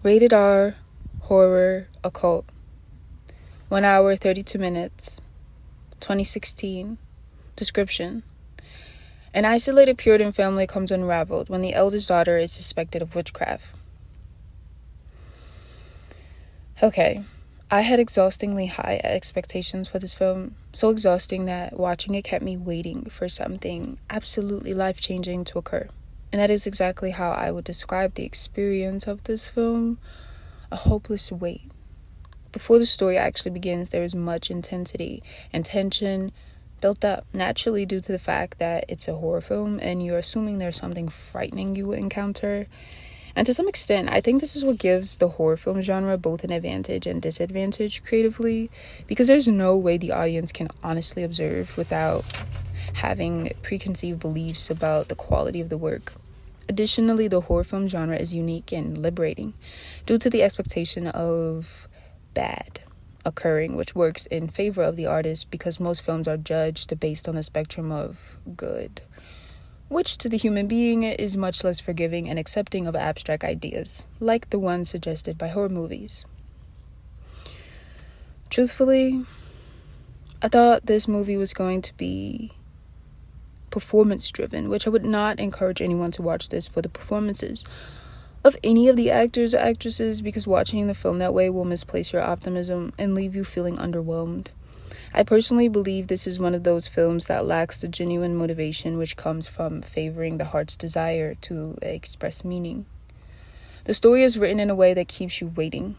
Rated R, horror, occult. 1 hour, 32 minutes. 2016. Description. An isolated Puritan family comes unraveled when the eldest daughter is suspected of witchcraft. Okay, I had exhaustingly high expectations for this film, so exhausting that watching it kept me waiting for something absolutely life-changing to occur. And that is exactly how I would describe the experience of this film, a hopeless wait. Before the story actually begins, there is much intensity and tension built up, naturally due to the fact that it's a horror film and you're assuming there's something frightening you will encounter. And to some extent, I think this is what gives the horror film genre both an advantage and disadvantage creatively, because there's no way the audience can honestly observe without having preconceived beliefs about the quality of the work. Additionally, the horror film genre is unique and liberating due to the expectation of bad occurring, which works in favor of the artist because most films are judged based on the spectrum of good, which to the human being is much less forgiving and accepting of abstract ideas, like the ones suggested by horror movies. Truthfully, I thought this movie was going to be performance-driven, which I would not encourage anyone to watch this for the performances of any of the actors or actresses, because watching the film that way will misplace your optimism and leave you feeling underwhelmed. I personally believe this is one of those films that lacks the genuine motivation which comes from favoring the heart's desire to express meaning. The story is written in a way that keeps you waiting.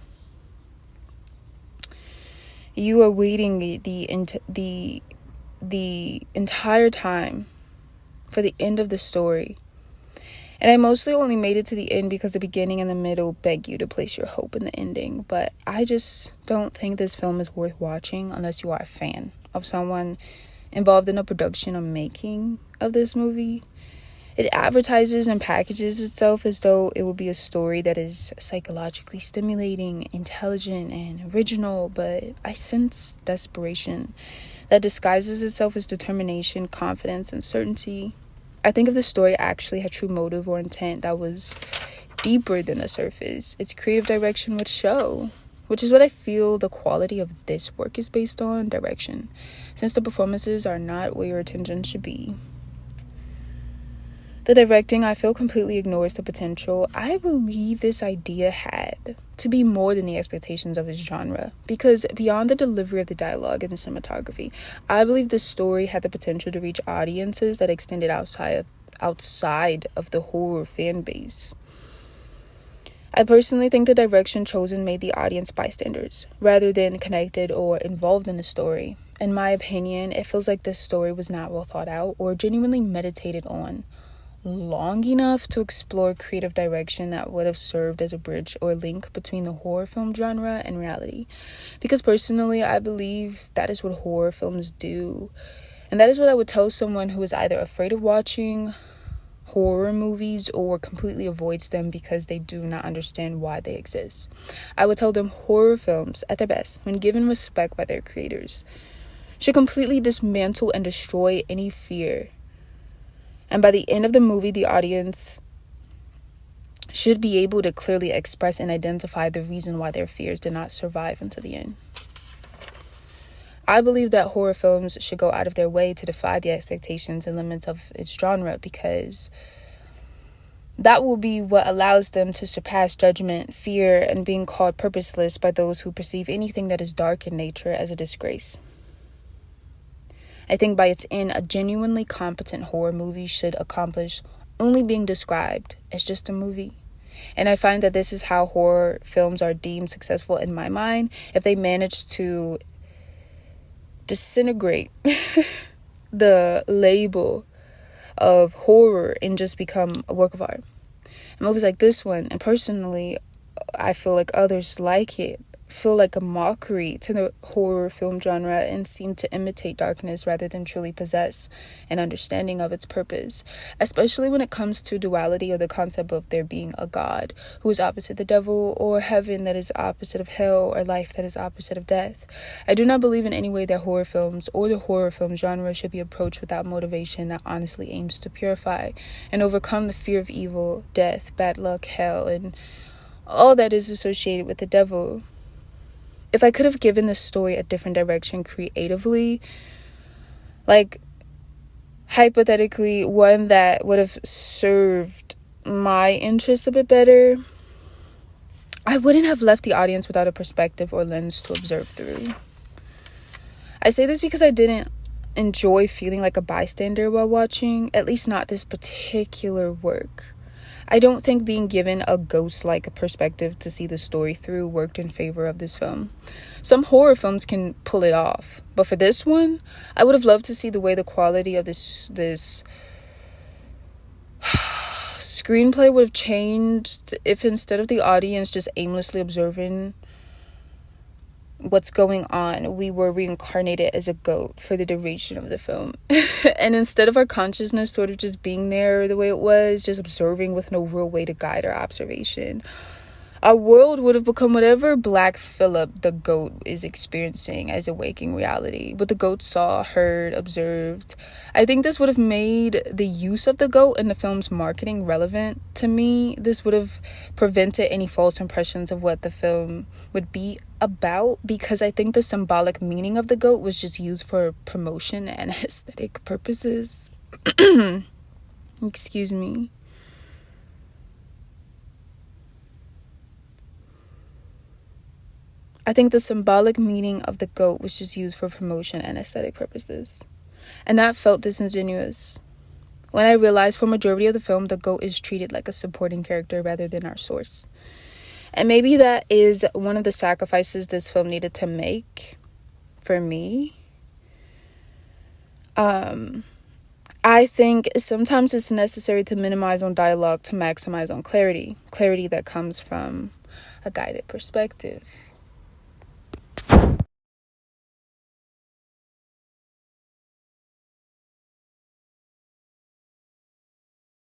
You are waiting the entire time for the end of the story. And I mostly only made it to the end because the beginning and the middle beg you to place your hope in the ending. But I just don't think this film is worth watching unless you are a fan of someone involved in the production or making of this movie. It advertises and packages itself as though it will be a story that is psychologically stimulating, intelligent, and original, but I sense desperation that disguises itself as determination, confidence, and certainty. I think if the story actually had true motive or intent that was deeper than the surface, its creative direction would show, which is what I feel the quality of this work is based on, direction, since the performances are not where your attention should be. The directing, I feel, completely ignores the potential I believe this idea had to be more than the expectations of its genre, because beyond the delivery of the dialogue and the cinematography, I believe the story had the potential to reach audiences that extended outside of the horror fan base. I personally think the direction chosen made the audience bystanders, rather than connected or involved in the story. In my opinion, it feels like this story was not well thought out or genuinely meditated on long enough to explore creative direction that would have served as a bridge or link between the horror film genre and reality. Because personally, I believe that is what horror films do. And that is what I would tell someone who is either afraid of watching horror movies or completely avoids them because they do not understand why they exist. I would tell them horror films, at their best, when given respect by their creators, should completely dismantle and destroy any fear. And by the end of the movie, the audience should be able to clearly express and identify the reason why their fears did not survive until the end. I believe that horror films should go out of their way to defy the expectations and limits of its genre, because that will be what allows them to surpass judgment, fear, and being called purposeless by those who perceive anything that is dark in nature as a disgrace. I think by its end, a genuinely competent horror movie should accomplish only being described as just a movie. And I find that this is how horror films are deemed successful in my mind, if they manage to disintegrate the label of horror and just become a work of art. And movies like this one, and personally, I feel like others like it, feel like a mockery to the horror film genre and seem to imitate darkness rather than truly possess an understanding of its purpose, especially when it comes to duality, or the concept of there being a God who is opposite the devil, or heaven that is opposite of hell, or life that is opposite of death. I do not believe in any way that horror films or the horror film genre should be approached without motivation that honestly aims to purify and overcome the fear of evil, death, bad luck, hell, and all that is associated with the devil. If I could have given this story a different direction creatively, like hypothetically one that would have served my interests a bit better, I wouldn't have left the audience without a perspective or lens to observe through. I say this because I didn't enjoy feeling like a bystander while watching, at least not this particular work. I don't think being given a ghost-like perspective to see the story through worked in favor of this film. Some horror films can pull it off, but for this one, I would have loved to see the way the quality of this screenplay would have changed if instead of the audience just aimlessly observing what's going on, we were reincarnated as a goat for the duration of the film. And instead of our consciousness sort of just being there the way it was, just observing with no real way to guide our observation, our world would have become whatever Black Phillip the goat is experiencing as a waking reality. What the goat saw, heard, observed. I think this would have made the use of the goat in the film's marketing relevant to me. This would have prevented any false impressions of what the film would be about, because I think the symbolic meaning of the goat was just used for promotion and aesthetic purposes. Excuse me. I think the symbolic meaning of the goat was just used for promotion and aesthetic purposes. And that felt disingenuous. When I realized for majority of the film, the goat is treated like a supporting character rather than our source. And maybe that is one of the sacrifices this film needed to make for me. I think sometimes it's necessary to minimize on dialogue to maximize on clarity. Clarity that comes from a guided perspective.